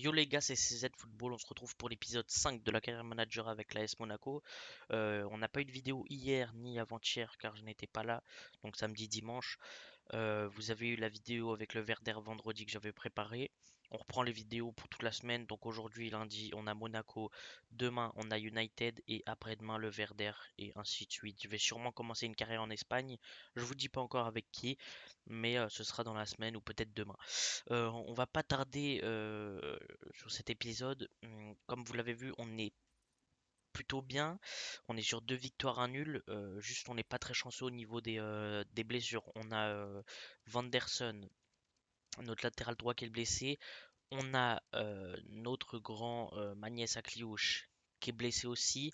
Yo les gars, c'est CZ Football, on se retrouve pour l'épisode 5 de la carrière manager avec l'AS Monaco. On n'a pas eu de vidéo hier ni avant-hier car je n'étais pas là, donc samedi, dimanche. Vous avez eu la vidéo avec le Verder vendredi que j'avais préparé. On reprend les vidéos pour toute la semaine. Donc aujourd'hui, lundi, on a Monaco. Demain, on a United. Et après-demain, le Verder. Et ainsi de suite. Je vais sûrement commencer une carrière en Espagne. Je vous dis pas encore avec qui. Mais ce sera dans la semaine ou peut-être demain. On va pas tarder sur cet épisode. Comme vous l'avez vu, on est plutôt bien. On est sur deux victoires, un nul. Juste, on n'est pas très chanceux au niveau des blessures. On a Vanderson, notre latéral droit qui est blessé. On a notre grand Magnès Akliouche qui est blessé aussi,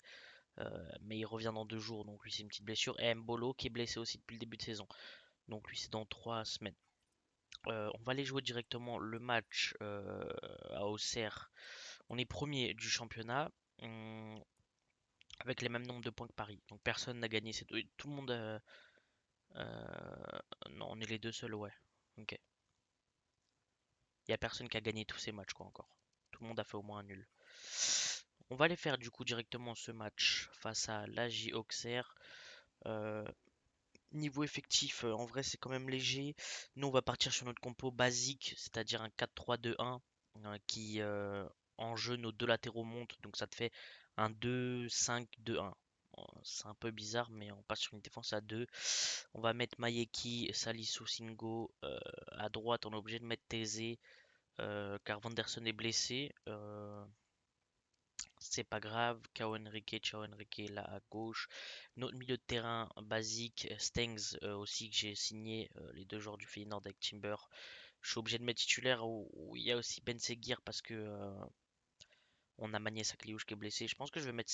mais il revient dans 2 jours, donc lui c'est une petite blessure. Et Mbolo qui est blessé aussi depuis le début de saison, donc lui c'est dans 3 semaines. On va aller jouer directement le match à Auxerre. On est premier du championnat. Avec les mêmes nombres de points que Paris. Donc personne n'a gagné tout le monde. Non, on est les deux seuls, ouais. Ok. Il y a personne qui a gagné tous ces matchs, quoi, encore. Tout le monde a fait au moins un nul. On va aller faire du coup directement ce match face à l'AJ Auxerre. Euh, Niveau effectif, en vrai, c'est quand même léger. Nous, on va partir sur notre compo basique, c'est-à-dire un 4-3-2-1 qui en jeu nos deux latéraux montent, donc ça te fait un 2-5-2-1. C'est un peu bizarre, mais on passe sur une défense à 2. On va mettre Mayeki, Salisu Singo à droite. On est obligé de mettre Thésée car Vanderson est blessé. C'est pas grave. Ciao Enrique là à gauche. Notre milieu de terrain basique, Stengs aussi que j'ai signé, les deux joueurs du Feyenoord avec Timber. Je suis obligé de mettre titulaire où il y a aussi Ben Seguir parce que on a Magnès Akliouche qui est blessé. Je pense que je vais mettre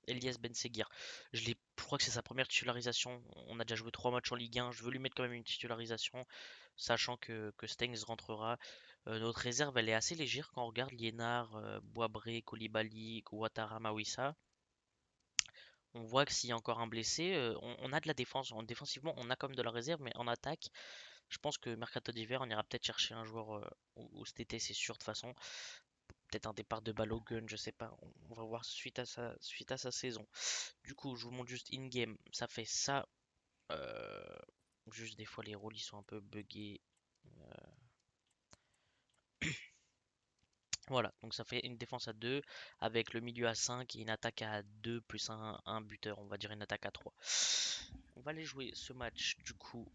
Elias Ben Seguir. Je crois que c'est sa première titularisation. On a déjà joué 3 matchs en Ligue 1. Je veux lui mettre quand même une titularisation, sachant que Stengs rentrera. Notre réserve, elle est assez légère quand on regarde Liénard, Boisbré, Koulibaly, Ouattara, Mawissa. On voit que s'il y a encore un blessé, on a de la défense. Défensivement, on a quand même de la réserve, mais en attaque, je pense que Mercato d'hiver, on ira peut-être chercher un joueur ou cet été, c'est sûr de toute façon. Peut-être un départ de Balogun, je sais pas. On va voir suite à sa saison. Du coup, je vous montre juste in-game. Ça fait ça. Euh, Juste des fois, les rôles ils sont un peu buggés. Voilà, donc ça fait une défense à 2 avec le milieu à 5 et une attaque à 2 plus un buteur, on va dire une attaque à 3. On va aller jouer ce match du coup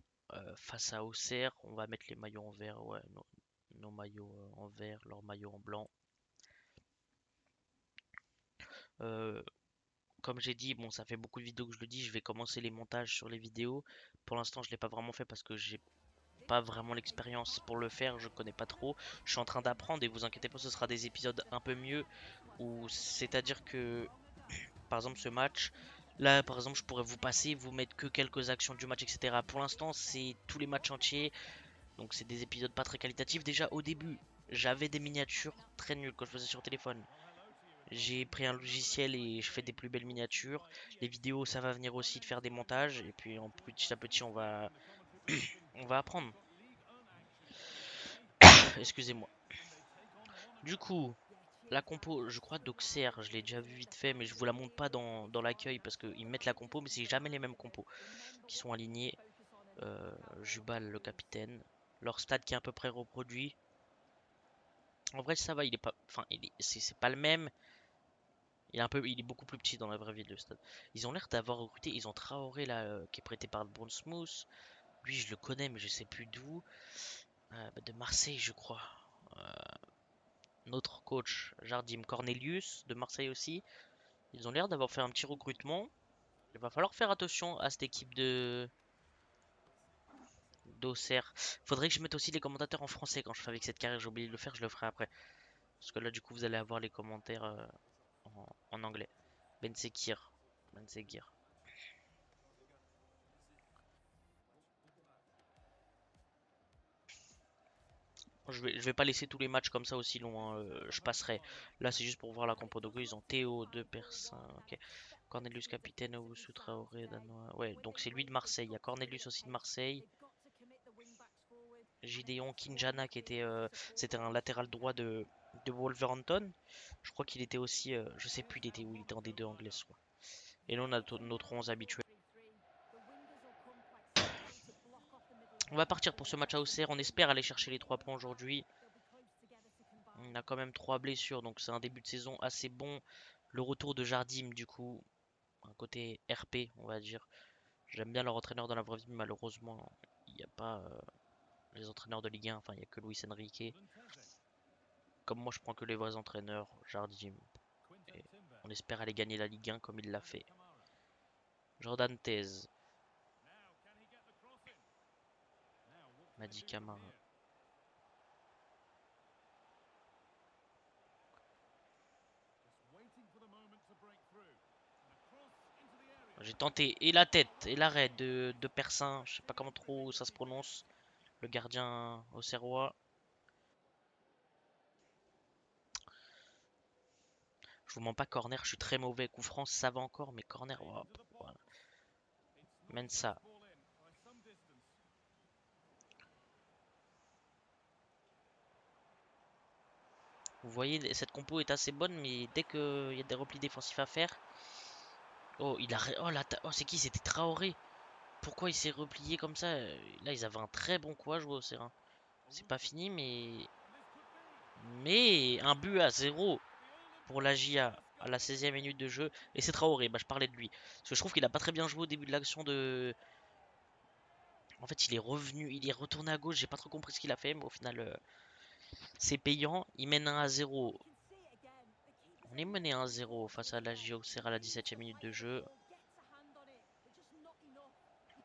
face à Auxerre. On va mettre les maillots en vert, ouais, nos maillots en vert, leurs maillots en blanc. Euh, Comme j'ai dit, bon, ça fait beaucoup de vidéos que je le dis, je vais commencer les montages sur les vidéos. Pour l'instant, je l'ai pas vraiment fait parce que j'ai pas vraiment l'expérience pour le faire, je connais pas trop. Je suis en train d'apprendre et vous inquiétez pas, ce sera des épisodes un peu mieux où c'est-à-dire que par exemple ce match, là par exemple, je pourrais vous passer, vous mettre que quelques actions du match, etc. Pour l'instant, c'est tous les matchs entiers, donc c'est des épisodes pas très qualitatifs. Déjà au début, j'avais des miniatures très nulles quand je faisais sur téléphone. J'ai pris un logiciel et je fais des plus belles miniatures. Les vidéos, ça va venir aussi de faire des montages. Et puis petit à petit, on va apprendre. Excusez-moi. Du coup, la compo, je crois d'Auxerre, je l'ai déjà vu vite fait, mais je vous la montre pas dans l'accueil parce qu'ils mettent la compo, mais c'est jamais les mêmes compos qui sont alignés. Jubal, le capitaine. Leur stade qui est à peu près reproduit. En vrai, ça va, il est pas, enfin, c'est pas le même. Il est beaucoup plus petit dans la vraie vie, le stade. Ils ont l'air d'avoir recruté. Ils ont Traoré là, qui est prêté par le Bournemouth. Lui, je le connais, mais je sais plus d'où. De Marseille, je crois. Euh, Notre coach, Jardim Cornelius, de Marseille aussi. Ils ont l'air d'avoir fait un petit recrutement. Il va falloir faire attention à cette équipe de d'Auxerre. Faudrait que je mette aussi les commentateurs en français quand je fais avec cette carrière. J'ai oublié de le faire, je le ferai après. Parce que là, du coup, vous allez avoir les commentaires en anglais. Ben Sekir. Ben Sekir. Je vais pas laisser tous les matchs comme ça aussi longs, hein, je passerai. Là, c'est juste pour voir la compo. Donc, eux, ils ont Théo, deux personnes. Ok. Cornelius capitaine, Owusu Traoré, Danois. Ouais, donc c'est lui de Marseille. Il y a Cornelius aussi de Marseille. Gideon Kinjana qui était, c'était un latéral droit de Wolverhampton. Je crois qu'il était aussi, je sais plus il était où, il était en D2 anglaise, je crois. Et là on a notre 11 habituel. On va partir pour ce match à Auxerre. On espère aller chercher les 3 points aujourd'hui. On a quand même 3 blessures, donc c'est un début de saison assez bon. Le retour de Jardim, du coup, un côté RP, on va dire. J'aime bien leur entraîneur dans la vraie vie, mais malheureusement, il n'y a pas les entraîneurs de Ligue 1. Enfin, il n'y a que Luis Enrique. Comme moi, je prends que les vrais entraîneurs, Jardim. Et on espère aller gagner la Ligue 1 comme il l'a fait. Jordan Tez, Madi Camara. J'ai tenté et la tête et l'arrêt de Persin, je sais pas comment trop ça se prononce, le gardien auxerrois. Je vous mens pas, corner, je suis très mauvais. Coup franc, ça va encore, mais corner, hop, voilà. Mensa. Vous voyez, cette compo est assez bonne, mais dès qu'il y a des replis défensifs à faire. Oh, il a. Oh, là, oh, c'est qui? C'était Traoré. Pourquoi il s'est replié comme ça? Là, ils avaient un très bon coup à jouer au Serein. C'est pas fini, mais. Mais un but à 0 pour la GIA à la 16e minute de jeu. Et c'est Traoré, bah, je parlais de lui. Parce que je trouve qu'il a pas très bien joué au début de l'action de. En fait, il est revenu, il est retourné à gauche. J'ai pas trop compris ce qu'il a fait, mais au final, c'est payant. Il mène 1 à 0. On est mené 1-0 face à la GIA Auxerre à la 17e minute de jeu.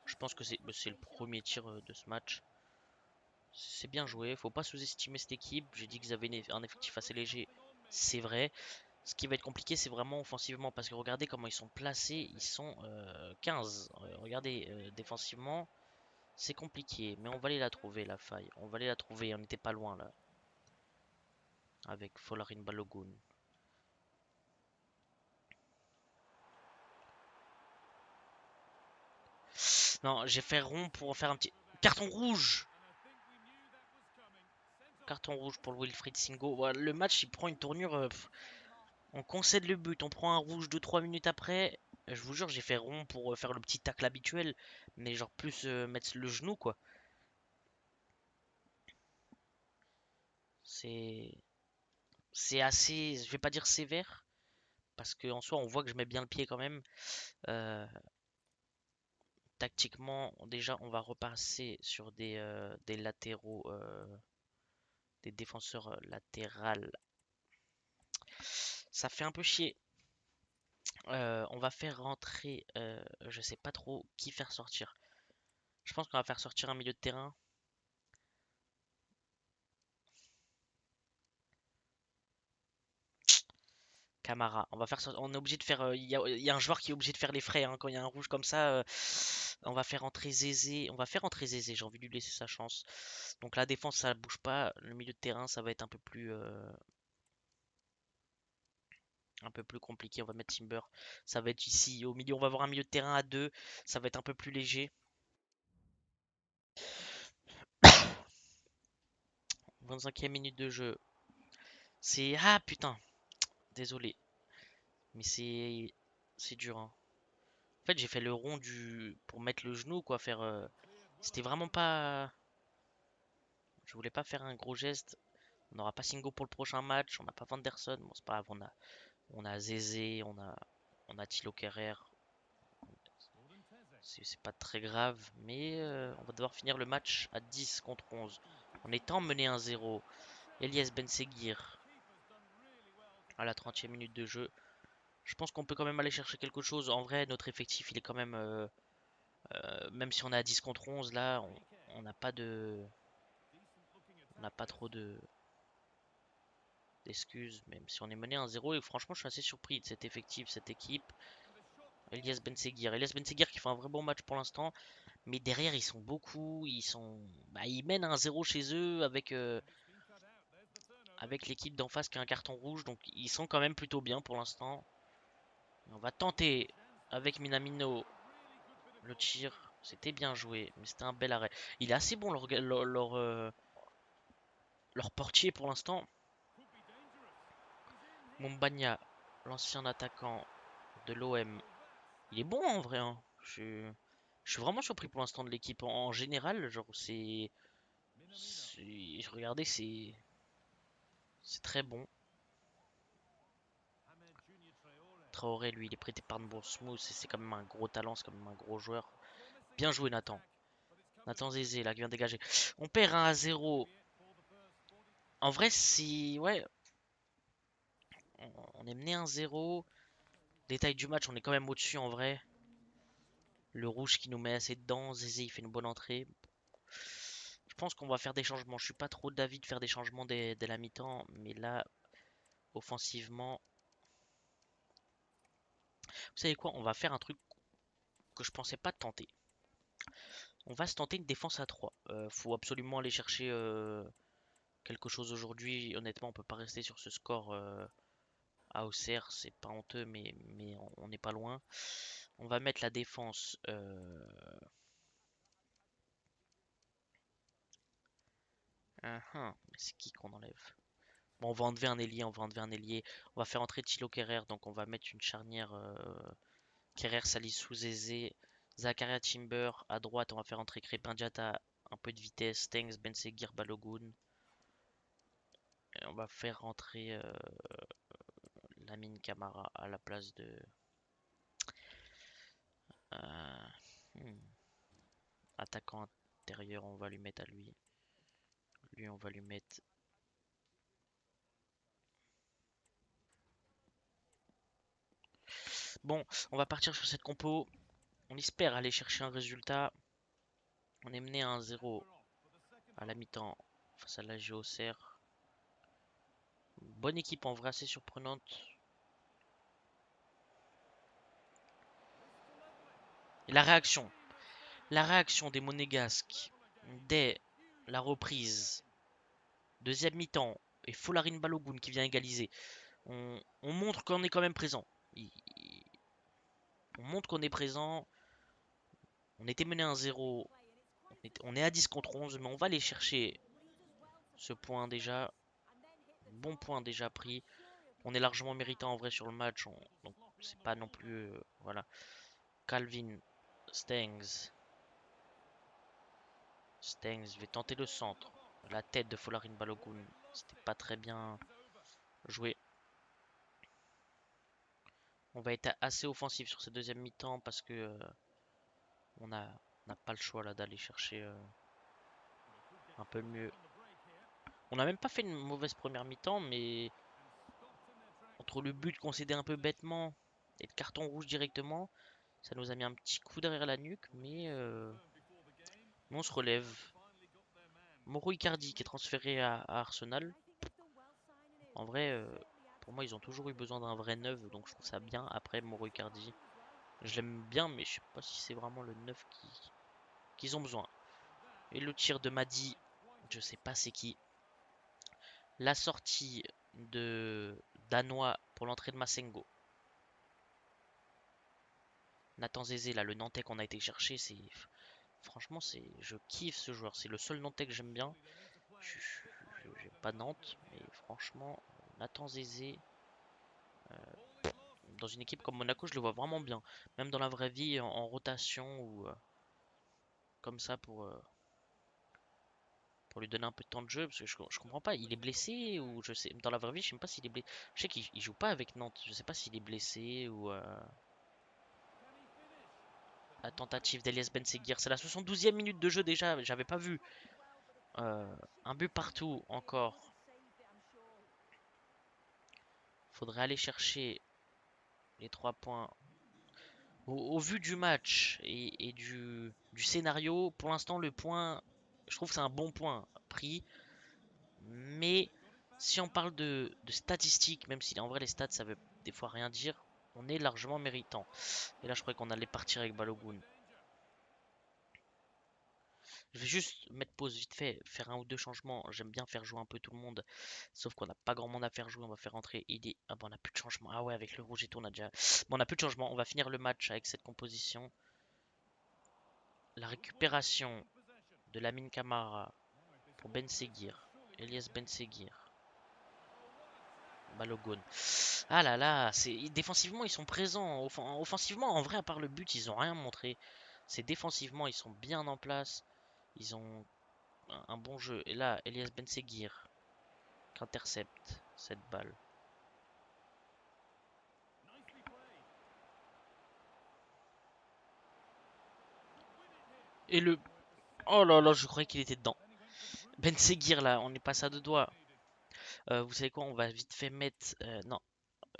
Je pense que c'est le premier tir de ce match. C'est bien joué, faut pas sous-estimer cette équipe. J'ai dit qu'ils avaient un effectif assez léger, c'est vrai. Ce qui va être compliqué, c'est vraiment offensivement, parce que regardez comment ils sont placés, ils sont 15. Regardez, défensivement, c'est compliqué, mais on va aller la trouver, la faille. On va aller la trouver, on n'était pas loin là, avec Folarin Balogun. Non, j'ai fait rond pour faire un petit... Carton rouge! Carton rouge pour le Wilfried Singo. Voilà, le match, il prend une tournure... on concède le but, on prend un rouge 2-3 minutes après. Je vous jure, j'ai fait rond pour faire le petit tacle habituel, mais genre plus mettre le genou quoi. C'est c'est assez, je vais pas dire sévère, parce qu'en soi on voit que je mets bien le pied quand même. Euh, Tactiquement, déjà on va repasser sur des latéraux, des défenseurs latérales. Ça fait un peu chier. On va faire rentrer, je sais pas trop qui faire sortir. Je pense qu'on va faire sortir un milieu de terrain. Camara. On est obligé de faire. Il y a un joueur qui est obligé de faire les frais hein, quand il y a un rouge comme ça. On va faire entrer Zézé. On va faire entrer Zézé. J'ai envie de lui laisser sa chance. Donc la défense, ça bouge pas. Le milieu de terrain, ça va être un peu plus compliqué. On va mettre Timber. Ça va être ici. Au milieu, on va avoir un milieu de terrain à 2. Ça va être un peu plus léger. 25e minute de jeu. C'est. Ah putain. Désolé. Mais c'est dur. Hein. En fait, j'ai fait le rond pour mettre le genou, quoi. C'était vraiment pas. Je voulais pas faire un gros geste. On n'aura pas Singo pour le prochain match. On n'a pas Vanderson. Bon, c'est pas grave. On a Zézé. On a Thilo Kerrer. C'est pas très grave. Mais on va devoir finir le match à 10 contre 11. En étant mené 1-0. Elias Benseguir à la 30e minute de jeu. Je pense qu'on peut quand même aller chercher quelque chose. En vrai, notre effectif, il est quand même. Même si on est à 10 contre 11, là, on n'a pas de. On n'a pas trop d'excuses, même si on est mené 1-0. Et franchement, je suis assez surpris de cet effectif, cette équipe. Elias Benseguir. Elias Benseguir qui fait un vrai bon match pour l'instant. Mais derrière, ils sont beaucoup. Ils mènent 1-0 chez eux avec l'équipe d'en face qui a un carton rouge. Donc ils sont quand même plutôt bien pour l'instant. On va tenter avec Minamino le tir. C'était bien joué, mais c'était un bel arrêt. Il est assez bon leur portier pour l'instant. Mumbagna, l'ancien attaquant de l'OM. Il est bon en vrai, hein. Je suis vraiment surpris pour l'instant de l'équipe en général. Genre, je regardais, c'est très bon. Traoré, lui, il est prêté par Bournemouth et c'est quand même un gros talent, c'est quand même un gros joueur. Bien joué, Nathan. Nathan Zézé, là, qui vient dégager. On perd 1-0. En vrai, c'est. Ouais, on est mené 1-0. Détail du match, on est quand même au-dessus en vrai. Le rouge qui nous met assez dedans. Zézé, il fait une bonne entrée. Je pense qu'on va faire des changements. Je suis pas trop d'avis de faire des changements dès la mi-temps. Mais là, offensivement. Vous savez quoi? On va faire un truc que je pensais pas tenter. On va se tenter une défense à 3. Faut absolument aller chercher quelque chose aujourd'hui. Honnêtement, on peut pas rester sur ce score à Auxerre. C'est pas honteux, mais on n'est pas loin. On va mettre la défense. Mais c'est qui qu'on enlève? Bon, on va enlever un ailier, on va enlever un ailier. On va faire entrer Thilo Kerrer, donc on va mettre une charnière Kerrer, Salissou, Zézé, Zakaria Timber. À droite, on va faire entrer Crépin Diatta, un peu de vitesse, Stengs, Benseguir, Balogun. Et on va faire rentrer Lamine Camara à la place de. euh, hmm, Attaquant intérieur, on va lui mettre à lui. Lui, on va lui mettre. Bon, on va partir sur cette compo. On espère aller chercher un résultat. On est mené à 1-0 à la mi-temps face à la Auxerre. Bonne équipe en vrai, assez surprenante. Et la réaction des Monégasques dès la reprise, deuxième mi-temps, et Folarin Balogun qui vient égaliser. On montre qu'on est quand même présent. On montre qu'on est présent. On était mené 1-0. On est à 10 contre 11, mais on va aller chercher ce point déjà. Bon point déjà pris. On est largement méritant en vrai sur le match. Donc c'est pas non plus. Voilà. Calvin Stengs. Stengs vais tenter le centre. La tête de Folarin Balogun. C'était pas très bien joué. On va être assez offensif sur ce deuxième mi-temps parce que on n'a pas le choix là d'aller chercher un peu mieux. On n'a même pas fait une mauvaise première mi-temps, mais entre le but concédé un peu bêtement et le carton rouge directement, ça nous a mis un petit coup derrière la nuque, mais on se relève. Mauro Icardi qui est transféré à Arsenal. En vrai, pour moi, ils ont toujours eu besoin d'un vrai neuf, donc je trouve ça bien. Après, Mauro Icardi, je l'aime bien, mais je sais pas si c'est vraiment le neuf qu'ils ont besoin. Et le tir de Madi, je sais pas c'est qui. La sortie de Danois pour l'entrée de Massengo. Nathan Zézé, là, le Nantais qu'on a été chercher, c'est. Franchement, je kiffe ce joueur. C'est le seul Nantais que j'aime bien. J'aime pas Nantes, mais franchement, Nathan Zézé, dans une équipe comme Monaco, je le vois vraiment bien. Même dans la vraie vie, en rotation ou comme ça pour lui donner un peu de temps de jeu. Parce que je comprends pas, il est blessé ou je sais. Dans la vraie vie, je sais même pas s'il est blessé. Je sais qu'il joue pas avec Nantes. Je sais pas s'il est blessé ou. La tentative d'Elias Benseguir. C'est la 72e minute de jeu déjà. J'avais pas vu. Un but partout encore. Faudrait aller chercher les 3 points. Au vu du match et du scénario, pour l'instant, le point, je trouve que c'est un bon point pris. Mais si on parle de statistiques, même si en vrai les stats ça veut des fois rien dire, on est largement méritant. Et là, je croyais qu'on allait partir avec Balogun. Je vais juste mettre pause vite fait, faire un ou deux changements. J'aime bien faire jouer un peu tout le monde. Sauf qu'on n'a pas grand monde à faire jouer. On va faire entrer Idi. Ah bon, on n'a plus de changement. Ah ouais, avec le rouge et tout, on a déjà. Bon, on n'a plus de changement. On va finir le match avec cette composition. La récupération de Lamine Camara pour Ben Seguir. Elias Ben Seguir. Balogun. Ah là là, défensivement ils sont présents. Offensivement, en vrai, à part le but, ils ont rien montré. C'est défensivement, ils sont bien en place. Ils ont un bon jeu. Et là, Elias Ben Seguir qui intercepte cette balle. Et le... Oh là là, je croyais qu'il était dedans. Ben Seguir là, on est passé à deux doigts. Vous savez quoi, on va vite fait mettre... non,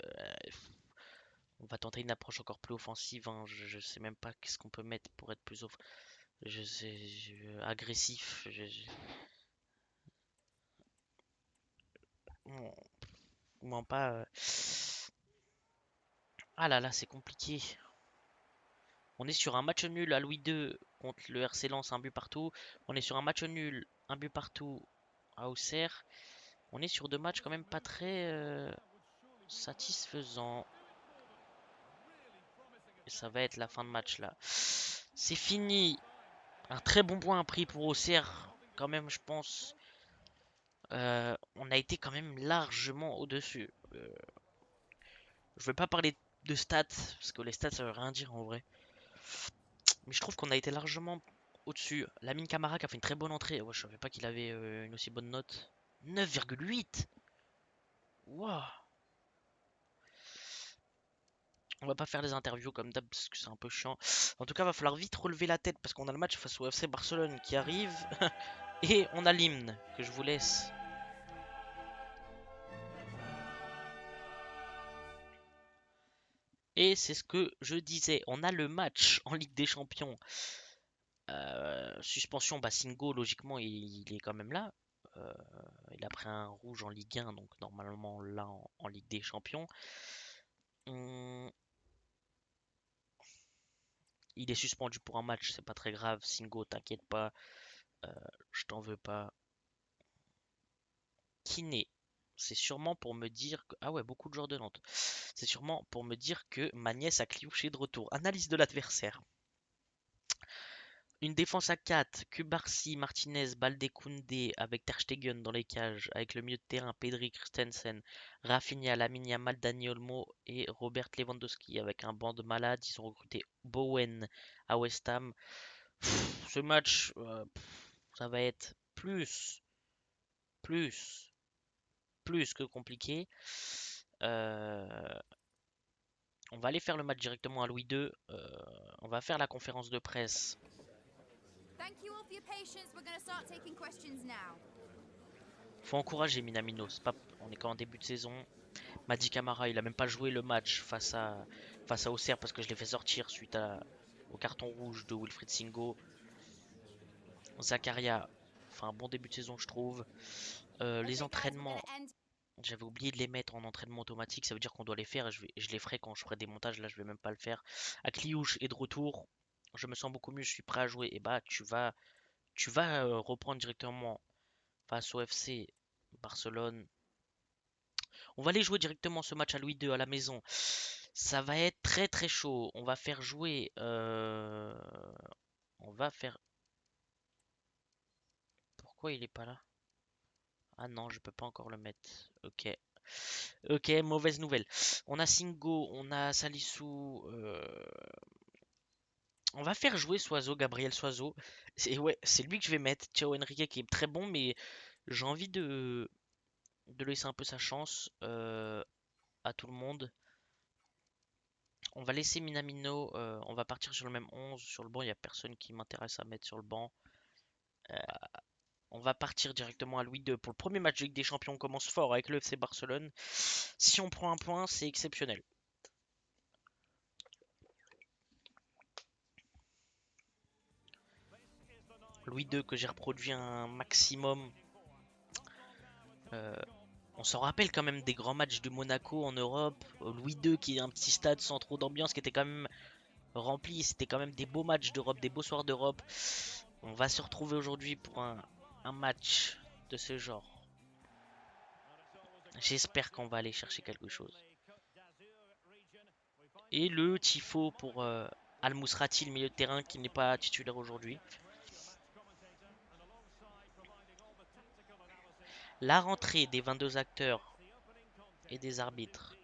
euh, on va tenter une approche encore plus offensive, hein. Je sais même pas qu'est-ce qu'on peut mettre pour être plus je sais, agressif. Comment pas. Ah là là, c'est compliqué. On est sur un match nul à Louis II contre le RC Lens, un but partout. On est sur un match nul, un but partout à Auxerre. On est sur deux matchs quand même pas très satisfaisants. Et ça va être la fin de match là. C'est fini. Un très bon point pris pour Auxerre, quand même, je pense. On a été quand même largement au-dessus. Je vais pas parler de stats, parce que les stats ça veut rien dire en vrai. Mais je trouve qu'on a été largement au-dessus. Lamine Camara qui a fait une très bonne entrée. Ouais, je savais pas qu'il avait une aussi bonne note. 9,8. Waouh. On va pas faire les interviews comme d'hab parce que c'est un peu chiant. En tout cas, va falloir vite relever la tête parce qu'on a le match face au FC Barcelone qui arrive. Et on a l'hymne que je vous laisse. Et c'est ce que je disais. On a le match en Ligue des Champions. Suspension, Singo, logiquement, il est quand même là. Euh, il a pris un rouge en Ligue 1, donc normalement là en Ligue des Champions. Hum, il est suspendu pour un match, c'est pas très grave. Singo, t'inquiète pas, euh, je t'en veux pas. Kiné, c'est sûrement pour me dire que... Ah ouais, beaucoup de joueurs de Nantes. C'est sûrement pour me dire que ma nièce a cliouché de retour. Analyse de l'adversaire. Une défense à 4, Kubarsi, Martinez, Balde-Koundé avec Ter Stegen dans les cages, avec le milieu de terrain Pedri, Christensen, Rafinha, Lamine Yamal, Dani Olmo et Robert Lewandowski avec un banc de malades. Ils ont recruté Bowen à West Ham. Ce match, ça va être plus, plus que compliqué. Euh, on va aller faire le match directement à Louis II. On va faire la conférence de presse. Faut encourager Minamino. On est qu'en début de saison. Madi Camara, il a même pas joué le match face à Auxerre parce que je l'ai fait sortir suite au carton rouge de Wilfried Singo. Zakaria, enfin un bon début de saison je trouve. Les entraînements, j'avais oublié de les mettre en entraînement automatique, ça veut dire qu'on doit les faire et je les ferai quand je ferai des montages, là je vais même pas le faire. Akliouche est de retour, je me sens beaucoup mieux, je suis prêt à jouer. Et bah tu vas reprendre directement face au FC Barcelone. On va aller jouer directement ce match à Louis II à la maison. Ça va être très très chaud. On va faire jouer. On va faire. Pourquoi il est pas là? Ah non, je peux pas encore le mettre. Ok. Ok, mauvaise nouvelle. On a Singo, on a Salissou. On va faire jouer Soiseau, Gabriel Soiseau. Ouais, c'est lui que je vais mettre. Thiago Henrique qui est très bon, mais j'ai envie de laisser un peu sa chance à tout le monde. On va laisser Minamino, on va partir sur le même 11. Sur le banc, il n'y a personne qui m'intéresse à mettre sur le banc. Euh, on va partir directement à Louis II pour le premier match de Ligue des Champions. On commence fort avec le FC Barcelone. Si on prend un point, c'est exceptionnel. Louis II que j'ai reproduit un maximum. Euh, on s'en rappelle quand même des grands matchs de Monaco en Europe. Louis II qui est un petit stade sans trop d'ambiance qui était quand même rempli. C'était quand même des beaux matchs d'Europe, des beaux soirs d'Europe. On va se retrouver aujourd'hui pour un match de ce genre. J'espère qu'on va aller chercher quelque chose. Et le tifo pour Al Musrati, le milieu de terrain qui n'est pas titulaire aujourd'hui. La rentrée des 22 acteurs et des arbitres.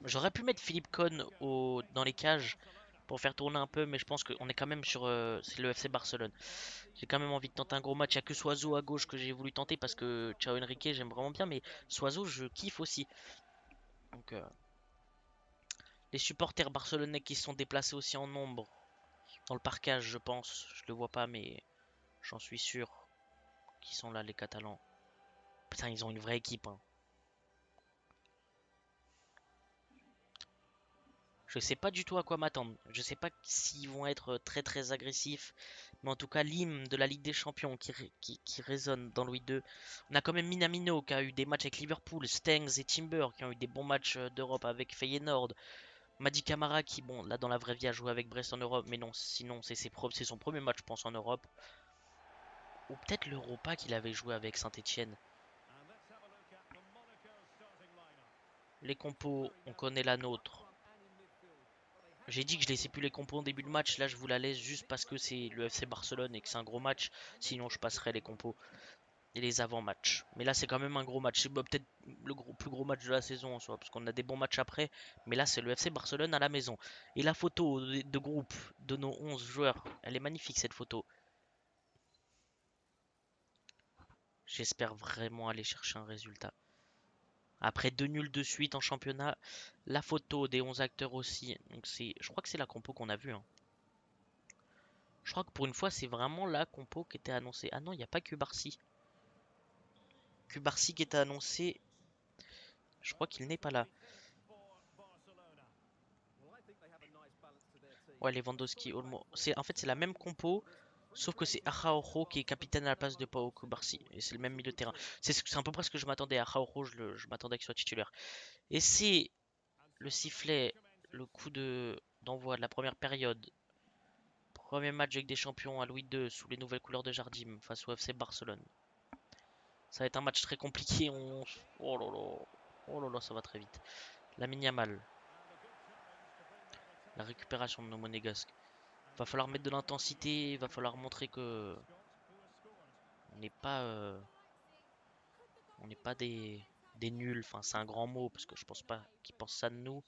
J'aurais pu mettre Philippe Cohn dans les cages pour faire tourner un peu, mais je pense qu'on est quand même sur c'est le FC Barcelone. J'ai quand même envie de tenter un gros match. Il n'y a que Soiseau à gauche que j'ai voulu tenter parce que Ciao Enrique, j'aime vraiment bien, mais Soiseau, je kiffe aussi. Donc, les supporters barcelonais qui se sont déplacés aussi en nombre dans le parcage, je pense. Je le vois pas, mais j'en suis sûr qu'ils sont là, les Catalans. Putain, ils ont une vraie équipe, hein. Je sais pas du tout à quoi m'attendre. Je sais pas s'ils vont être très très agressifs. Mais en tout cas, l'hymne de la Ligue des Champions qui résonne dans Louis II. On a quand même Minamino qui a eu des matchs avec Liverpool, Stengs et Timber qui ont eu des bons matchs d'Europe avec Feyenoord. Madi Camara qui, bon, là dans la vraie vie a joué avec Brest en Europe. Mais non, sinon c'est son premier match, je pense, en Europe. Ou peut-être l'Europa qu'il avait joué avec Saint-Etienne. Les compos, on connaît la nôtre. J'ai dit que je laissais plus les compos en début de match, là je vous la laisse juste parce que c'est le FC Barcelone et que c'est un gros match, sinon je passerai les compos et les avant-matchs. Mais là c'est quand même un gros match, c'est peut-être le plus gros match de la saison en soi, parce qu'on a des bons matchs après, mais là c'est le FC Barcelone à la maison. Et la photo de groupe de nos 11 joueurs, elle est magnifique cette photo. J'espère vraiment aller chercher un résultat. Après 2 nuls de suite en championnat, la photo des 11 acteurs aussi, donc je crois que c'est la compo qu'on a vue, hein. Je crois que pour une fois, c'est vraiment la compo qui était annoncée. Ah non, il n'y a pas que Barcy. Cubarsi qui était annoncé, je crois qu'il n'est pas là. Ouais, Lewandowski, Olmo. En fait, c'est la même compo, sauf que c'est Araujo qui est capitaine à la place de Pau Cubarsi. Et c'est le même milieu de terrain. C'est à peu près ce que je m'attendais. Araujo, je m'attendais qu'il soit titulaire. Et c'est le sifflet, le coup d'envoi de la première période. Premier match avec des champions à Louis II sous les nouvelles couleurs de Jardim face au FC Barcelone. Ça va être un match très compliqué. Oh là là. Oh là là, ça va très vite. Lamine Yamal. La récupération de nos monégasques. Va falloir mettre de l'intensité. Il va falloir montrer que on n'est pas, on n'est pas des nuls. Enfin, c'est un grand mot parce que je pense pas qu'ils pensent ça de nous.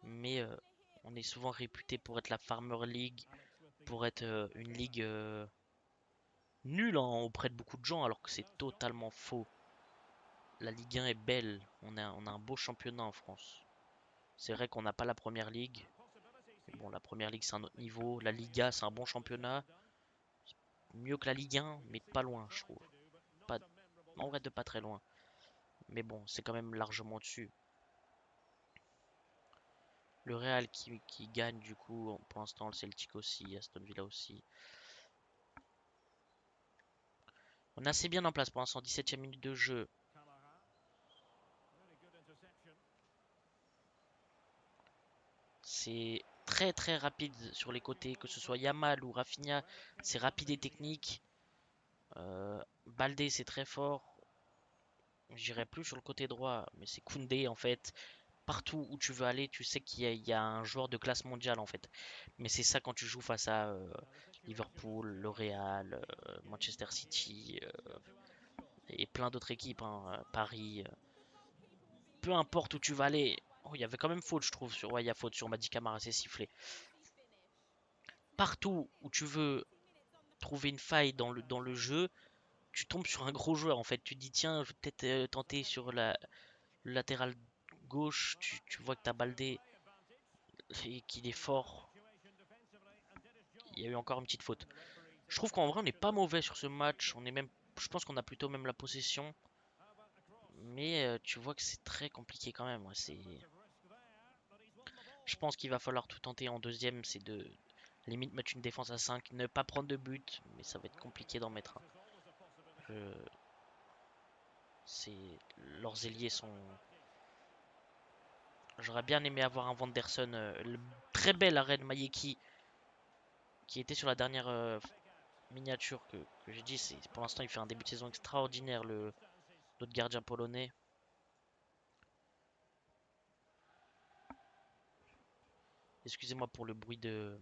Mais on est souvent réputé pour être la Farmer League, pour être une ligue nulle hein, auprès de beaucoup de gens, alors que c'est totalement faux. La Ligue 1 est belle. On a un beau championnat en France. C'est vrai qu'on n'a pas la première ligue. Mais bon, la première ligue, c'est un autre niveau. La Liga, c'est un bon championnat. Mieux que la Ligue 1, mais pas loin, je trouve. Pas, en vrai, de pas très loin. Mais bon, c'est quand même largement dessus. Le Real qui gagne, du coup, pour l'instant, le Celtic aussi, Aston Villa aussi. On est assez bien en place pour l'instant, 17e minute de jeu. C'est très très rapide sur les côtés, que ce soit Yamal ou Rafinha, c'est rapide et technique. Baldé, c'est très fort. J'irai plus sur le côté droit, mais c'est Koundé en fait. Partout où tu veux aller, tu sais qu'il y a un joueur de classe mondiale en fait. Mais c'est ça quand tu joues face à Liverpool, le Real, Manchester City et plein d'autres équipes, hein, Paris. Peu importe où tu vas aller. Oh, il y avait quand même faute, je trouve. Ouais, il y a faute sur Madi Camara, c'est sifflé. Partout où tu veux trouver une faille dans le jeu, tu tombes sur un gros joueur en fait. Tu te dis, tiens, je vais peut-être tenter sur le latéral gauche. Tu vois que t'as Baldé et qu'il est fort. Il y a eu encore une petite faute. Je trouve qu'en vrai, on n'est pas mauvais sur ce match. On est même, je pense qu'on a plutôt même la possession. Mais tu vois que c'est très compliqué quand même. Ouais, je pense qu'il va falloir tout tenter en deuxième. C'est de limite mettre une défense à 5, ne pas prendre de but. Mais ça va être compliqué d'en mettre un. Je- Leurs ailiers sont. J'aurais bien aimé avoir un Vanderson. Le très bel arrêt de Mayeki qui était sur la dernière miniature que j'ai dit. Pour l'instant, il fait un début de saison extraordinaire, notre gardien polonais. Excusez-moi pour le bruit de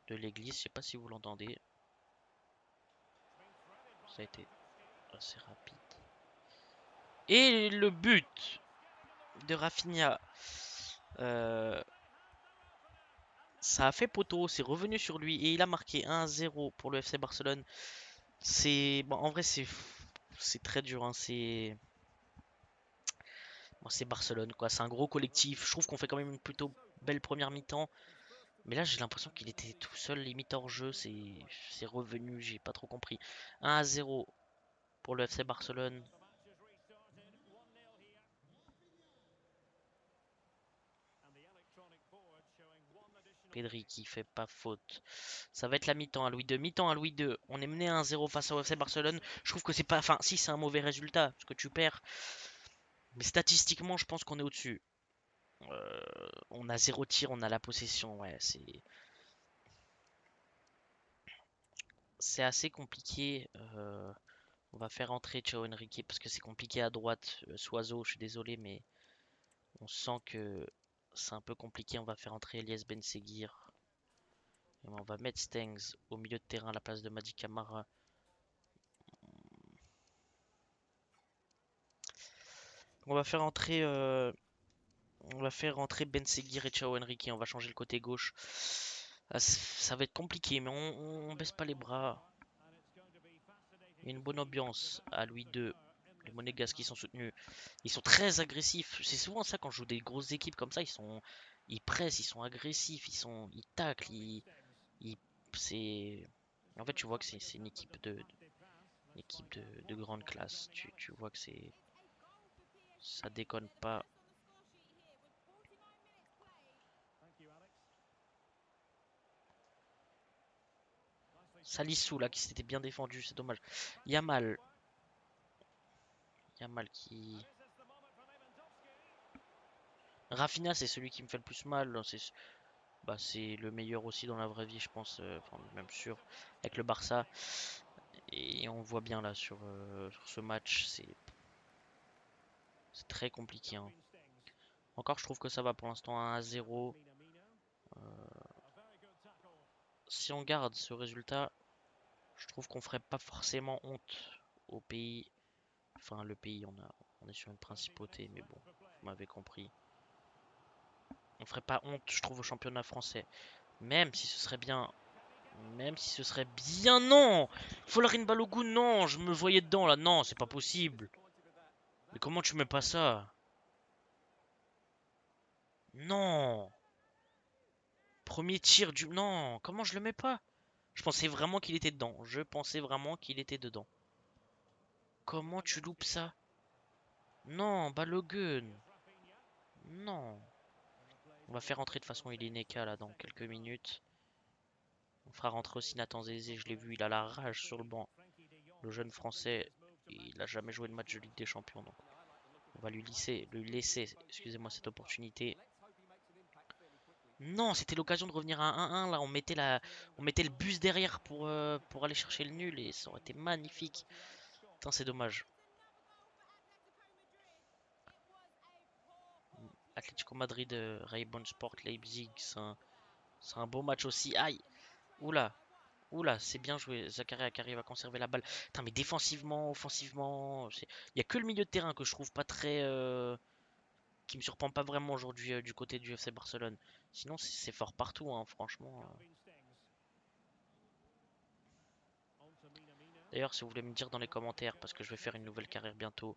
l'église, je sais pas si vous l'entendez. Ça a été assez rapide. Et le but de Rafinha. Euh, Ça a fait poteau, c'est revenu sur lui et il a marqué 1-0 pour le FC Barcelone. C'est bon, en vrai c'est très dur, hein. C'est bon, c'est Barcelone quoi, c'est un gros collectif. Je trouve qu'on fait quand même une plutôt belle première mi-temps, mais là j'ai l'impression qu'il était tout seul limite hors jeu. C'est revenu, j'ai pas trop compris. 1-0 pour le FC Barcelone. Pedri qui fait pas faute. Ça va être la mi-temps à Louis II. Mi-temps à Louis II. On est mené 1-0 face au FC Barcelone. Je trouve que c'est pas. Enfin, si c'est un mauvais résultat, parce que tu perds. Mais statistiquement, je pense qu'on est au-dessus. On a 0 tir, on a la possession. Ouais, c'est assez compliqué. On va faire entrer Thiago Henrique parce que c'est compliqué à droite. Soiseau, je suis désolé, mais on sent que c'est un peu compliqué. On va faire entrer Elias Benseguir. Et on va mettre Stengs au milieu de terrain à la place de Madi Camara. On va faire entrer, on va faire entrer Benseguir et Thiago Henrique. On va changer le côté gauche. Ah, ça va être compliqué, mais on baisse pas les bras. Il y a une bonne ambiance à Louis II. Les Monégasques qui sont soutenus, ils sont très agressifs. C'est souvent ça quand je joue des grosses équipes comme ça, ils pressent, ils sont agressifs, ils taclent, ils- c'est, en fait, tu vois que c'est une équipe de grande classe. Tu vois que ça déconne pas. Salissou là qui s'était bien défendu, c'est dommage. Yamal, Yamal qui, Rafinha c'est celui qui me fait le plus mal. C'est le meilleur aussi dans la vraie vie, je pense, enfin, même sûr, avec le Barça. Et on voit bien là sur ce match, c'est très compliqué, hein. Encore, je trouve que ça va pour l'instant 1-0. Si on garde ce résultat, je trouve qu'on ferait pas forcément honte au pays. Enfin, le pays, on est sur une principauté, mais bon, vous m'avez compris. On ferait pas honte, je trouve, au championnat français. Même si ce serait bien. Même si ce serait bien. Non! Folarin Balogun, non! Je me voyais dedans là. Non, c'est pas possible. Mais comment tu mets pas ça? Non! Premier tir du. Non! Comment je le mets pas? Je pensais vraiment qu'il était dedans. Je pensais vraiment qu'il était dedans. Comment tu loupes ça? Non, Balogun. Non. On va faire rentrer de façon Ilineka là dans quelques minutes. On fera rentrer aussi Nathan Zézé, je l'ai vu, il a la rage sur le banc. Le jeune français, il n'a jamais joué de match de Ligue des Champions, donc on va lui laisser, excusez-moi, cette opportunité. Non, c'était l'occasion de revenir à 1-1 là, on mettait le bus derrière pour aller chercher le nul et ça aurait été magnifique. Putain, c'est dommage. Atlético Madrid, Raybon Sport, Leipzig, c'est un beau match aussi. Aïe, oula, oula, c'est bien joué. Zakaria qui arrive à conserver la balle. Putain, mais défensivement, offensivement, il y a que le milieu de terrain que je trouve pas très, qui me surprend pas vraiment aujourd'hui du côté du FC Barcelone. Sinon, c'est fort partout, hein, franchement. D'ailleurs, si vous voulez me dire dans les commentaires, parce que je vais faire une nouvelle carrière bientôt,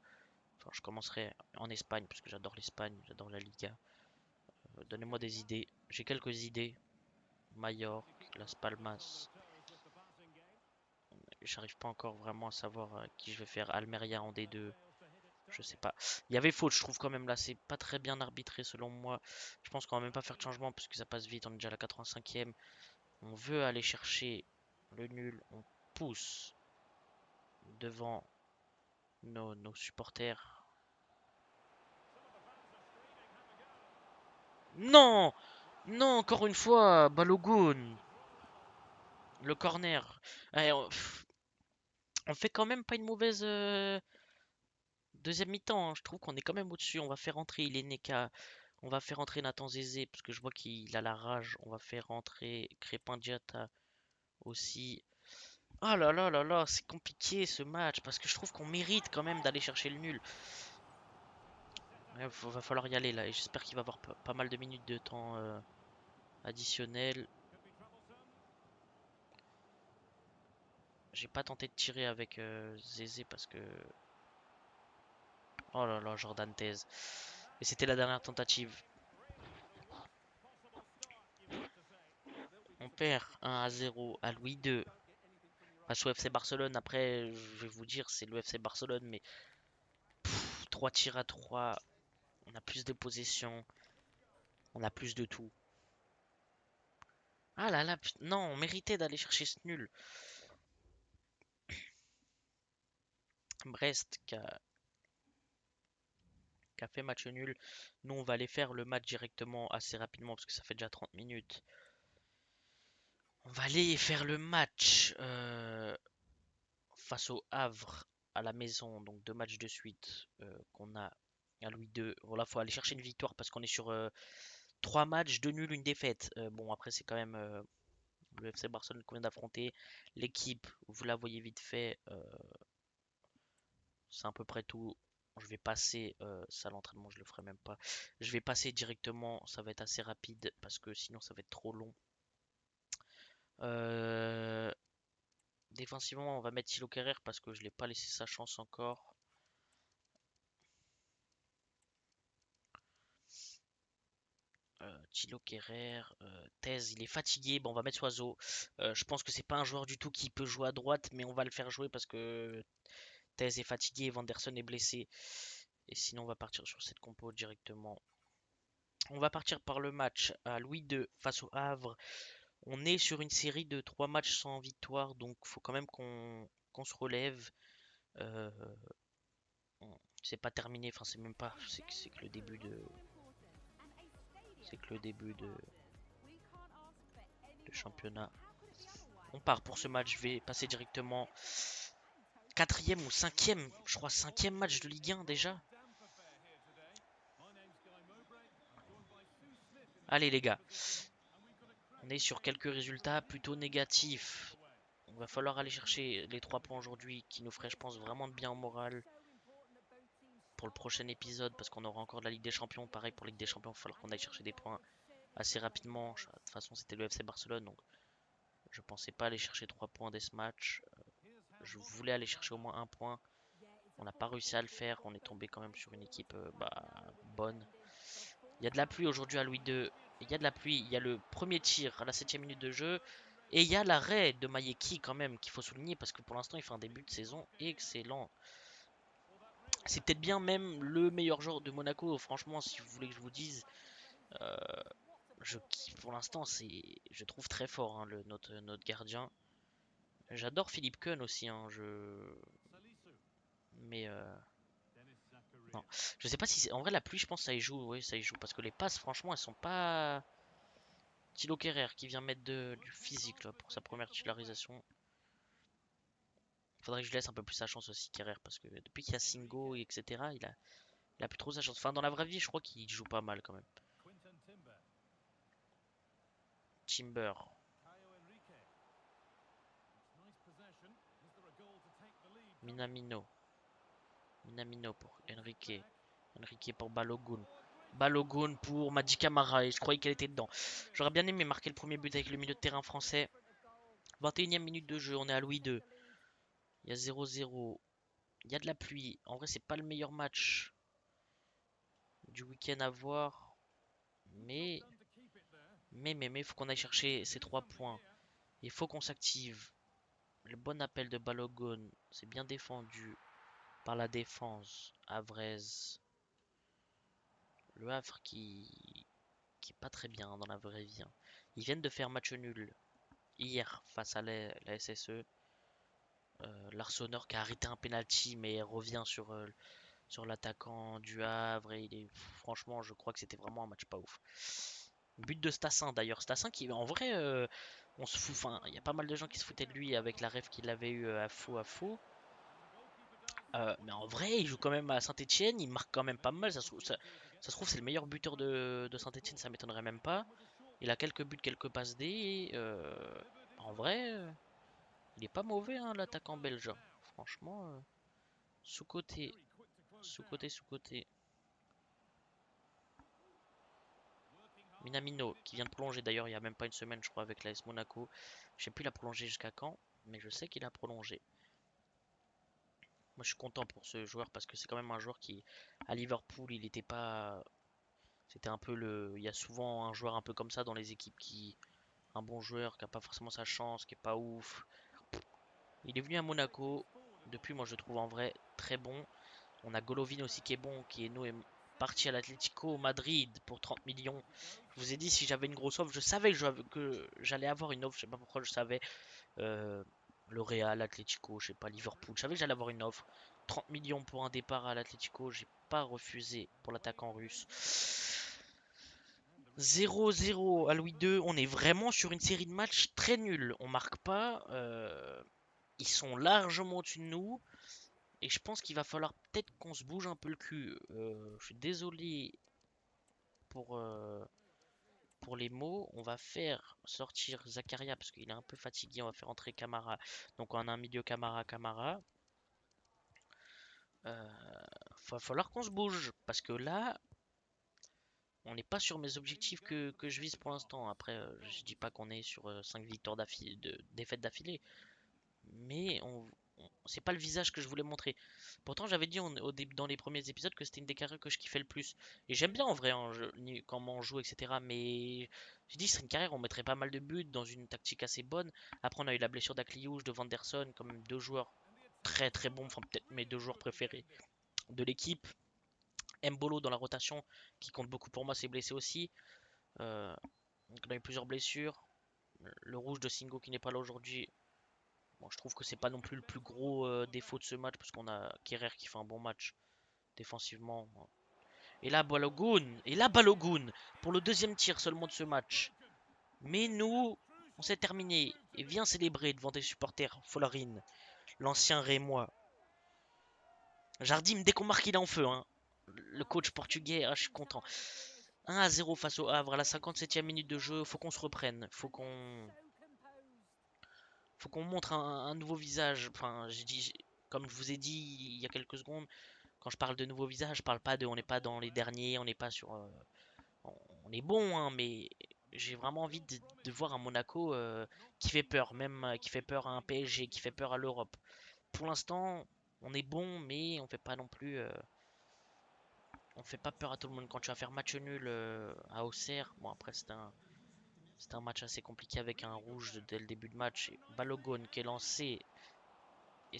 enfin, je commencerai en Espagne, parce que j'adore l'Espagne, j'adore la Liga. Donnez-moi des idées. J'ai quelques idées. Majorque, Las Palmas. J'arrive pas encore vraiment à savoir qui je vais faire. Almeria en D2. Je sais pas. Il y avait faute, je trouve quand même là. C'est pas très bien arbitré selon moi. Je pense qu'on va même pas faire de changement parce que ça passe vite. On est déjà à la 85e. On veut aller chercher le nul. On pousse devant nos supporters. Non! Non, encore une fois, Balogun. Le corner. Allez, on fait quand même pas une mauvaise deuxième mi-temps, hein. Je trouve qu'on est quand même au-dessus. On va faire entrer Ilineka. On va faire entrer Nathan Zézé parce que je vois qu'il a la rage. On va faire entrer Crépin Diatta aussi. Ah là là là là, c'est compliqué ce match parce que je trouve qu'on mérite quand même d'aller chercher le nul. Ouais, va falloir y aller là et j'espère qu'il va avoir pas mal de minutes de temps additionnel. J'ai pas tenté de tirer avec Zézé parce que... Oh là là, Jordan Tez. Et c'était la dernière tentative. On perd 1-0 à Louis II face au FC Barcelone. Après, je vais vous dire, c'est le FC Barcelone, mais 3 tirs à 3, on a plus de possession, on a plus de tout. Ah là là, non, on méritait d'aller chercher ce nul. Brest qui a fait match nul. Nous, on va aller faire le match directement assez rapidement parce que ça fait déjà 30 minutes. On va aller faire le match face au Havre à la maison. Donc 2 matchs de suite qu'on a à Louis II. Voilà, faut aller chercher une victoire parce qu'on est sur 3 matchs, 2 nuls, une défaite. Bon, après, c'est quand même le FC Barcelone qu'on vient d'affronter. L'équipe, vous la voyez vite fait. C'est à peu près tout. Je vais passer, ça l'entraînement, je le ferai même pas. Je vais passer directement, ça va être assez rapide parce que sinon ça va être trop long. Euh, Défensivement, on va mettre Thilo Kehrer parce que je l'ai pas laissé sa chance encore. Thilo Kehrer, Thèse, il est fatigué. Bon, on va mettre Soiseau. Je pense que c'est pas un joueur du tout qui peut jouer à droite, mais on va le faire jouer parce que Thèse est fatigué, Vanderson est blessé. Et sinon, on va partir sur cette compo directement. On va partir par le match à Louis II face au Havre. On est sur une série de 3 matchs sans victoire, donc faut quand même qu'on se relève. Euh, c'est pas terminé, enfin c'est même pas, c'est que le début de championnat. On part pour ce match, je vais passer directement quatrième ou cinquième, je crois cinquième match de Ligue 1 déjà. Allez les gars, on est sur quelques résultats plutôt négatifs. Il va falloir aller chercher les 3 points aujourd'hui qui nous ferait je pense vraiment de bien au moral pour le prochain épisode parce qu'on aura encore de la Ligue des Champions. Pareil pour la Ligue des Champions, il va falloir qu'on aille chercher des points assez rapidement. De toute façon, c'était le FC Barcelone, donc je pensais pas aller chercher 3 points dès ce match. Je voulais aller chercher au moins un point. On n'a pas réussi à le faire. On est tombé quand même sur une équipe bonne. Il y a de la pluie aujourd'hui à Louis II. Il y a de la pluie. Il y a le premier tir à la 7e minute de jeu. Et il y a l'arrêt de Mayeki quand même qu'il faut souligner parce que pour l'instant il fait un début de saison excellent. C'est peut-être bien même le meilleur joueur de Monaco. Franchement, si vous voulez que je vous dise, euh, pour l'instant, je trouve très fort hein, notre gardien. J'adore Philippe Keun aussi, hein, mais non, je sais pas si en vrai la pluie, je pense que ça y joue, oui, ça y joue parce que les passes, franchement, elles sont pas. Thilo Kehrer qui vient mettre du physique là, pour sa première titularisation. Faudrait que je laisse un peu plus sa chance aussi, Kehrer, parce que depuis qu'il y a Singo, etc., il a plus trop sa chance. Enfin, dans la vraie vie, je crois qu'il joue pas mal quand même. Timber, Minamino. Minamino pour Enrique. Enrique pour Balogun. Balogun pour Madi Camara. Et je croyais qu'elle était dedans. J'aurais bien aimé marquer le premier but avec le milieu de terrain français. 21e minute de jeu, on est à Louis II. Il y a 0-0. Il y a de la pluie. En vrai, c'est pas le meilleur match du week-end à voir. Mais, il faut qu'on aille chercher ces 3 points. Il faut qu'on s'active. Le bon appel de Balogun. C'est bien défendu par la défense. Avrez. Le Havre qui est pas très bien dans la vraie vie, hein. Ils viennent de faire match nul hier face à la SSE. Larsonneur qui a arrêté un penalty mais revient sur l'attaquant du Havre et franchement je crois que c'était vraiment un match pas ouf. But de Stassin d'ailleurs, Stassin qui en vrai on se fout, enfin il y a pas mal de gens qui se foutaient de lui avec la ref qu'il avait eu à fou. Mais en vrai, il joue quand même à Saint-Etienne, il marque quand même pas mal. Ça se trouve, c'est le meilleur buteur de Saint-Etienne, ça m'étonnerait même pas. Il a quelques buts, quelques passes D. En vrai, il est pas mauvais, hein, l'attaquant belge. Franchement, sous-côté, sous-côté, sous-côté. Minamino, qui vient de prolonger d'ailleurs il y a même pas une semaine, je crois, avec l'AS Monaco. Je sais plus il a prolongé jusqu'à quand, mais je sais qu'il a prolongé. Moi, je suis content pour ce joueur parce que c'est quand même un joueur qui, à Liverpool, il était pas. C'était un peu le. Il y a souvent un joueur un peu comme ça dans les équipes qui. Un bon joueur qui a pas forcément sa chance, qui est pas ouf. Il est venu à Monaco. Depuis, moi, je le trouve en vrai très bon. On a Golovin aussi qui est bon, qui est nous est parti à l'Atlético Madrid pour 30 millions. Je vous ai dit, si j'avais une grosse offre, je savais que j'allais avoir une offre. Je sais pas pourquoi je savais. Euh, le Real, l'Atlético, je sais pas, Liverpool. Je savais que j'allais avoir une offre. 30 millions pour un départ à l'Atlético, j'ai pas refusé pour l'attaquant russe. 0-0 à Louis II, on est vraiment sur une série de matchs très nuls. On marque pas, ils sont largement au-dessus de nous. Et je pense qu'il va falloir peut-être qu'on se bouge un peu le cul. Je suis désolé pour, euh, pour les mots. On va faire sortir Zakaria parce qu'il est un peu fatigué. On va faire entrer Camara. Donc on a un milieu Camara. Euh, Va falloir qu'on se bouge parce que là, on n'est pas sur mes objectifs que je vise pour l'instant. Après, je dis pas qu'on est sur 5 victoires d'affilée, de défaites d'affilée, mais c'est pas le visage que je voulais montrer. Pourtant, j'avais dit dans les premiers épisodes que c'était une des carrières que je kiffais le plus. Et j'aime bien en vrai comment on joue, etc. Mais j'ai dit que ce serait une carrière, on mettrait pas mal de buts dans une tactique assez bonne. Après, on a eu la blessure d'Akliouche, de Vanderson, comme même deux joueurs très très bons, enfin peut-être mes deux joueurs préférés de l'équipe. Mbolo dans la rotation, qui compte beaucoup pour moi, s'est blessé aussi. Donc on a eu plusieurs blessures. Le rouge de Singo qui n'est pas là aujourd'hui. Bon, je trouve que c'est pas non plus le plus gros défaut de ce match parce qu'on a Kerrer qui fait un bon match défensivement. Et là Balogun pour le deuxième tir seulement de ce match. Mais nous, on s'est terminé et vient célébrer devant des supporters. Follarine, l'ancien Rémois. Jardim, dès qu'on marque, il est en feu, hein. Le coach portugais, je suis content. 1-0 face au Havre à la 57e minute de jeu. Faut qu'on se reprenne. Faut qu'on montre un nouveau visage. Enfin, comme je vous ai dit il y a quelques secondes, quand je parle de nouveau visage, je parle pas de, on n'est pas dans les derniers, on n'est pas sur, on est bon, hein, mais j'ai vraiment envie de voir un Monaco qui fait peur, même qui fait peur à un PSG, qui fait peur à l'Europe. Pour l'instant, on est bon, mais on fait pas non plus, on fait pas peur à tout le monde. Quand tu vas faire match nul à Auxerre, bon après c'était un match assez compliqué avec un rouge dès le début de match. Et Balogun qui est lancé et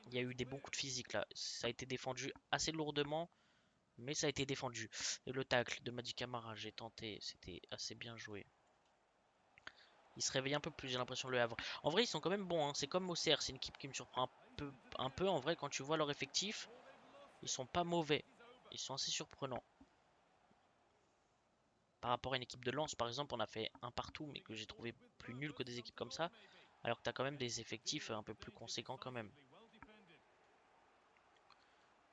il y a eu des bons coups de physique là. Ça a été défendu assez lourdement, mais ça a été défendu. Et le tacle de Madi Camara, j'ai tenté, c'était assez bien joué. Il se réveille un peu plus, j'ai l'impression, le Havre. En vrai, ils sont quand même bons, hein. C'est comme Auxerre, c'est une équipe qui me surprend un peu. En vrai, quand tu vois leur effectif, ils sont pas mauvais. Ils sont assez surprenants. Par rapport à une équipe de Lens, par exemple, on a fait un partout, mais que j'ai trouvé plus nul que des équipes comme ça. Alors que tu as quand même des effectifs un peu plus conséquents quand même.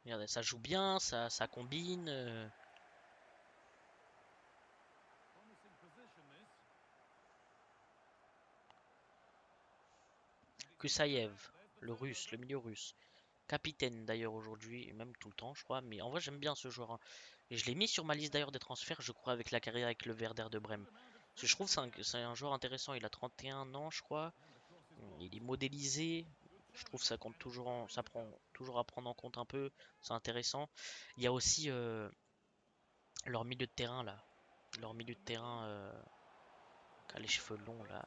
Regardez, ça joue bien, ça combine. Kusayev, le russe, le milieu russe. Capitaine d'ailleurs aujourd'hui, et même tout le temps, je crois. Mais en vrai, j'aime bien ce joueur, hein. Et je l'ai mis sur ma liste d'ailleurs des transferts, je crois, avec la carrière avec le Werder de Brême. Parce que je trouve que c'est un joueur intéressant. Il a 31 ans, je crois. Il est modélisé. Je trouve que ça compte toujours ça prend toujours à prendre en compte un peu. C'est intéressant. Il y a aussi leur milieu de terrain là. Leur milieu de terrain qui a les cheveux longs là,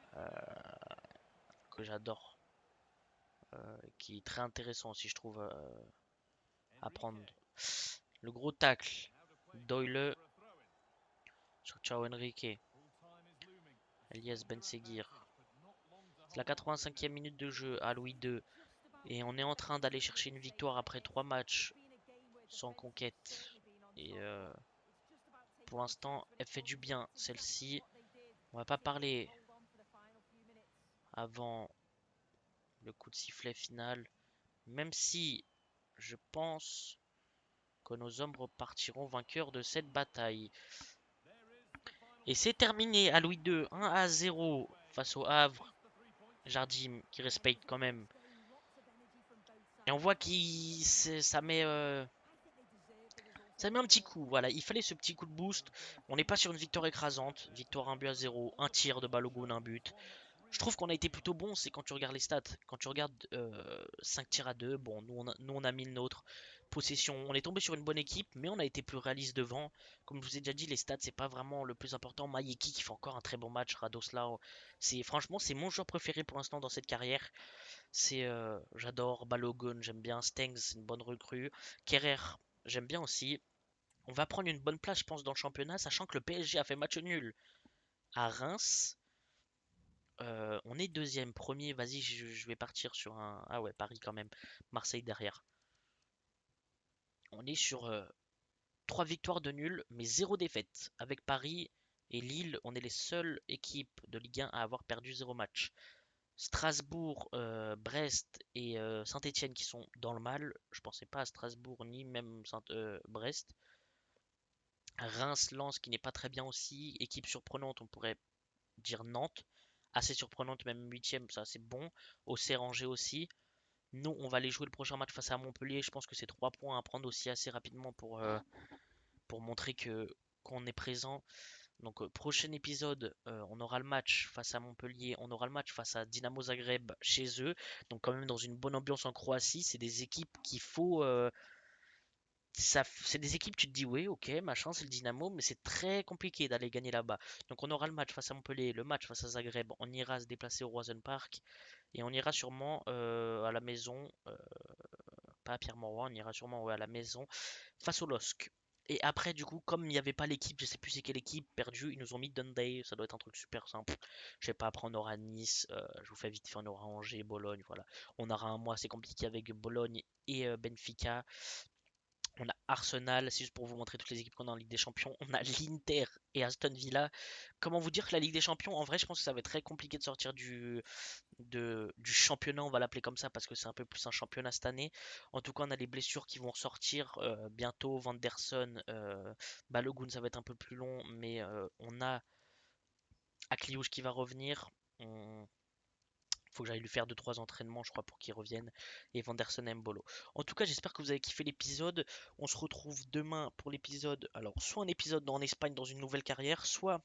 que j'adore. Qui est très intéressant aussi, je trouve, à prendre. Le gros tacle. Doyle sur Chao Enrique. Elias Ben Seguir. C'est la 85e minute de jeu à Louis II. Et on est en train d'aller chercher une victoire après 3 matchs sans conquête. Et pour l'instant, elle fait du bien, celle-ci. On va pas parler avant le coup de sifflet final. Même si je pense que nos hommes repartiront vainqueurs de cette bataille. Et c'est terminé à Louis II, 1-0 face au Havre. Jardim qui respecte quand même. Et on voit qu'il ça met un petit coup. Voilà, il fallait ce petit coup de boost. On n'est pas sur une victoire écrasante. Victoire 1-0, un tir de Balogun, un but. Je trouve qu'on a été plutôt bon, c'est quand tu regardes les stats. Quand tu regardes 5 tirs à 2, bon, nous on a mis le nôtre. Possession, on est tombé sur une bonne équipe, mais on a été plus réaliste devant. Comme je vous ai déjà dit, les stats, c'est pas vraiment le plus important. Mayeki qui fait encore un très bon match, Radoslav. Franchement, c'est mon joueur préféré pour l'instant dans cette carrière. J'adore Balogun, j'aime bien. Stengs, c'est une bonne recrue. Kerrer, j'aime bien aussi. On va prendre une bonne place, je pense, dans le championnat, sachant que le PSG a fait match nul à Reims. On est deuxième, premier. Vas-y, je vais partir sur un. Ah ouais, Paris quand même. Marseille derrière. On est sur 3 victoires de nul, mais zéro défaite. Avec Paris et Lille, on est les seules équipes de Ligue 1 à avoir perdu zéro match. Strasbourg, Brest et Saint-Étienne qui sont dans le mal. Je pensais pas à Strasbourg ni même Brest. Reims, Lens qui n'est pas très bien aussi. Équipe surprenante, on pourrait dire Nantes. Assez surprenante, même huitième, ça c'est bon. Auxerre, Angers aussi. Nous, on va aller jouer le prochain match face à Montpellier. Je pense que c'est 3 points à prendre aussi assez rapidement pour montrer que qu'on est présent. Donc, prochain épisode, on aura le match face à Montpellier, on aura le match face à Dynamo Zagreb chez eux. Donc, quand même dans une bonne ambiance en Croatie. C'est des équipes qu'il faut. C'est des équipes, tu te dis, oui, ok, machin, c'est le Dynamo, mais c'est très compliqué d'aller gagner là-bas. Donc, on aura le match face à Montpellier, le match face à Zagreb. On ira se déplacer au Roison Park et on ira sûrement à la maison. Pas à Pierre-Mauroy, on ira sûrement ouais, à la maison face au LOSC. Et après, du coup, comme il n'y avait pas l'équipe, je sais plus c'est quelle équipe perdue, ils nous ont mis Dundee, ça doit être un truc super simple. Je sais pas, après on aura Nice, je vous fais vite fait, on aura Angers, Bologne, voilà. On aura un mois assez compliqué avec Bologne et Benfica. On a Arsenal, c'est juste pour vous montrer toutes les équipes qu'on a en Ligue des Champions. On a l'Inter et Aston Villa. Comment vous dire que la Ligue des Champions, en vrai, je pense que ça va être très compliqué de sortir du championnat, on va l'appeler comme ça, parce que c'est un peu plus un championnat cette année. En tout cas, on a les blessures qui vont ressortir bientôt. Vanderson, Balogun, ça va être un peu plus long, mais on a Akliouche qui va revenir. On... Faut que j'aille lui faire 2 3 entraînements, je crois, pour qu'il revienne. Et Vanderson et Mbolo. En tout cas, j'espère que vous avez kiffé l'épisode. On se retrouve demain pour l'épisode. Alors, soit un épisode en Espagne dans une nouvelle carrière, soit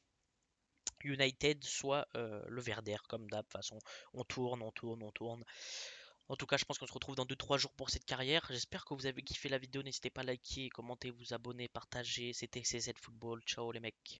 United, soit le Verder, comme d'hab. De toute façon, on tourne, on tourne, on tourne. En tout cas, je pense qu'on se retrouve dans 2 3 jours pour cette carrière. J'espère que vous avez kiffé la vidéo. N'hésitez pas à liker, commenter, vous abonner, partager. C'était CZ Football. Ciao les mecs.